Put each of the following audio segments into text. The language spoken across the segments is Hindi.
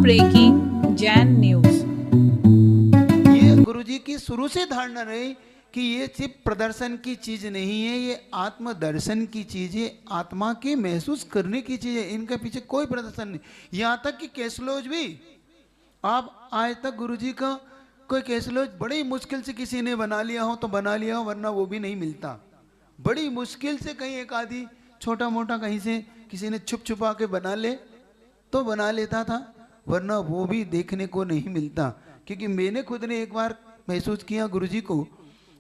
Breaking Jain news. ये गुरुजी की शुरू से धारणा रही कि ये सिर्फ प्रदर्शन की चीज नहीं है, ये आत्मदर्शन की चीज है, आत्मा की महसूस करने की चीज है। इनके पीछे कोई प्रदर्शन नहीं। यहाँ तक कि कैसलोज भी, आप आज तक गुरुजी का कोई कैसलोज बड़ी मुश्किल से किसी ने बना लिया हो तो बना लिया हो, वरना वो भी नहीं मिलता। बड़ी मुश्किल से कहीं एक आधी छोटा मोटा कहीं से किसी ने छुप छुपा के बना ले तो बना लेता था, वरना वो भी देखने को नहीं मिलता। क्योंकि मैंने खुद ने एक बार महसूस किया गुरुजी को।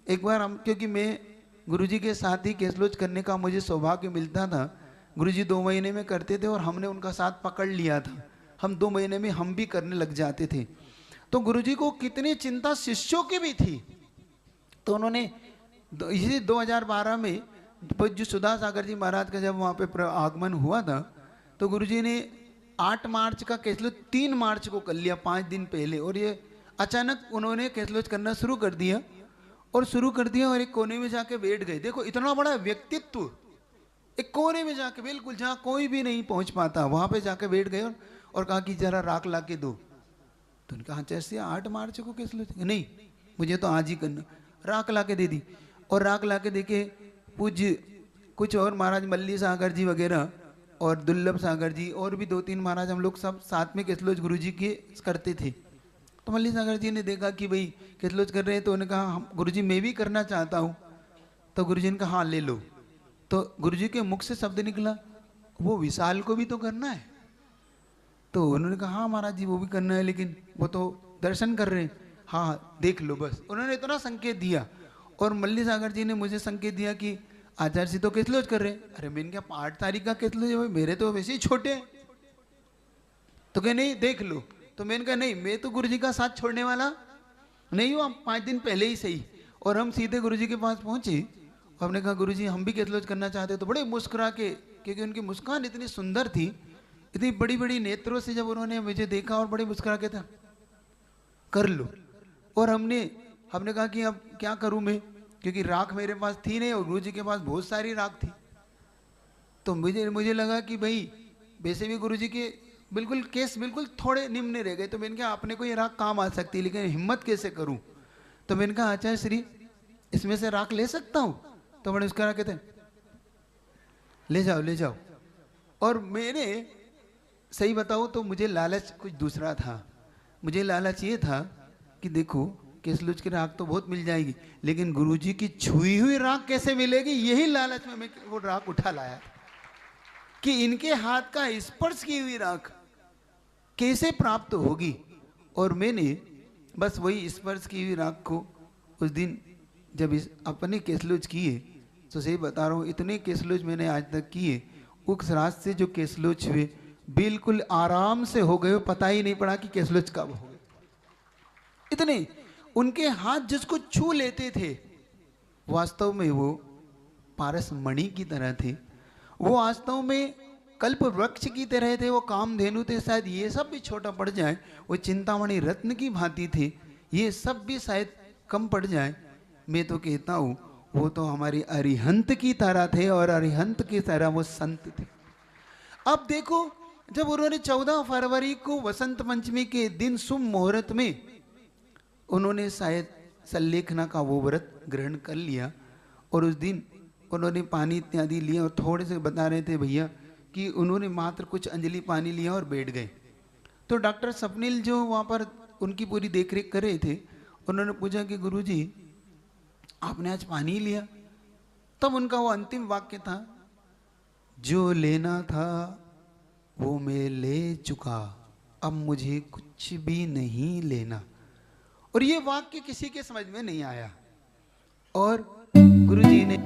एक बार हम, क्योंकि मैं गुरुजी के साथ ही कैसलोज करने का मुझे सौभाग्य मिलता था। गुरुजी 2 महीने में करते थे और हमने उनका साथ पकड़ लिया था। हम 2 महीने में हम भी करने लग जाते थे। तो गुरुजी को कितनी चिंता शिष्यों की भी थी। तो उन्होंने इसी 2012 में पूज्य सुधा सागर जी महाराज का जब वहाँ पे आगमन हुआ था, तो गुरुजी ने 8 मार्च का कैसलोज 3 मार्च को कर लिया, 5 दिन पहले। और ये अचानक उन्होंने कैसलोज करना शुरू कर दिया और एक कोने में जाके बैठ गए। देखो इतना बड़ा व्यक्तित्व, एक कोने में जाके बिल्कुल जहाँ कोई भी नहीं पहुंच पाता, वहां पे जाके बैठ गए और कहा कि जरा राख ला के दो। तो उनका हाँ जैसे 8 मार्च को कैसलोज, नहीं मुझे तो आज ही करना। राख ला के दे दी और राख ला के देके पूज्य कुछ और महाराज मल्ली सागर जी वगैरह और दुर्लभ सागर जी और भी 2-3 महाराज, हम लोग सब साथ में कैसलोज गुरुजी के करते थे। तो मल्ली सागर जी ने देखा कि भाई कैसलोज कर रहे हैं, तो उन्होंने कहा हम गुरुजी मैं भी करना चाहता हूँ। तो गुरुजी ने कहा हाँ ले लो। तो गुरुजी के मुख से शब्द निकला, वो विशाल को भी तो करना है। तो उन्होंने कहा हाँ महाराज जी वो भी करना है, लेकिन वो तो दर्शन कर रहे हैं। हाँ देख लो बस। उन्होंने इतना संकेत दिया और मल्ली सागर जी ने मुझे संकेत दिया कि आचार्य जी तो कैसलोज कर रहे हैं। अरे मैंने क्या 8 तारीख का कैसलोज है, मेरे तो वैसे ही छोटे हैं। तो कहे नहीं देख लो। तो मैंने कहा नहीं, मैं तो गुरुजी का साथ छोड़ने वाला नहीं हूँ, 5 दिन पहले ही सही। और हम सीधे गुरुजी के पास पहुंचे और हमने कहा गुरुजी हम भी कैसलोज करना चाहते। तो बड़े मुस्कुरा के, क्योंकि उनकी मुस्कान इतनी सुंदर थी, इतनी बड़ी बड़ी नेत्रों से जब उन्होंने मुझे देखा और बड़े मुस्कुरा के था कर लो। और हमने कहा कि अब क्या करूं मैं, क्योंकि राख मेरे पास थी नहीं और गुरुजी के पास बहुत सारी राख थी। तो मुझे लगा कि भाई वैसे भी गुरुजी के बिल्कुल केस बिल्कुल थोड़े निम्न रह गए। तो मैंने कहा अपने को ये राख काम आ सकती है, लेकिन हिम्मत कैसे करूं। तो मैंने कहा आचार्य श्री इसमें से राख ले सकता हूं। तो मैंने उसका कहते ले जाओ ले जाओ। और मैंने सही बताऊं तो मुझे लालच कुछ दूसरा था। मुझे लालच ये था कि देखो कैसलोज की राख तो बहुत मिल जाएगी, लेकिन गुरुजी की छुई हुई राख कैसे मिलेगी, यही लालच में मैं वो राख उठा लाया कि इनके हाथ का स्पर्श की हुई राख कैसे प्राप्त होगी। और मैंने बस वही स्पर्श की हुई राख को उस दिन जब अपने कैसलोज किए, तो सही बता रहा हूँ इतने कैसलोज मैंने आज तक किए, उस रात से जो कैसलोज हुए बिल्कुल आराम से हो गए, पता ही नहीं पड़ा कि कैसलोज कब हो गए। इतने उनके हाथ जिसको छू लेते थे वास्तव में वो पारस मणि की तरह थे, वो वास्तव में कल्प वृक्ष की तरह थे, वो कामधेनु थे। शायद ये सब भी छोटा पड़ जाए, वो चिंतामणि रत्न की भांति थे, ये सब भी शायद कम पड़ जाए। मैं तो कहता हूँ वो तो हमारी अरिहंत की तरह थे और अरिहंत की तरह वो संत थे। अब देखो जब उन्होंने 14 फरवरी को वसंत पंचमी के दिन शुभ मुहूर्त में उन्होंने शायद सल्लेखना का वो व्रत ग्रहण कर लिया और उस दिन उन्होंने पानी इत्यादि लिया और थोड़े से बता रहे थे भैया कि उन्होंने मात्र कुछ अंजलि पानी लिया और बैठ गए। तो डॉक्टर स्वप्निल जो वहाँ पर उनकी पूरी देखरेख कर रहे थे, उन्होंने पूछा कि गुरुजी आपने आज पानी लिया। तब उनका वो अंतिम वाक्य था, जो लेना था वो मैं ले चुका, अब मुझे कुछ भी नहीं लेना। और ये वाक्य किसी के समझ में नहीं आया और गुरुजी ने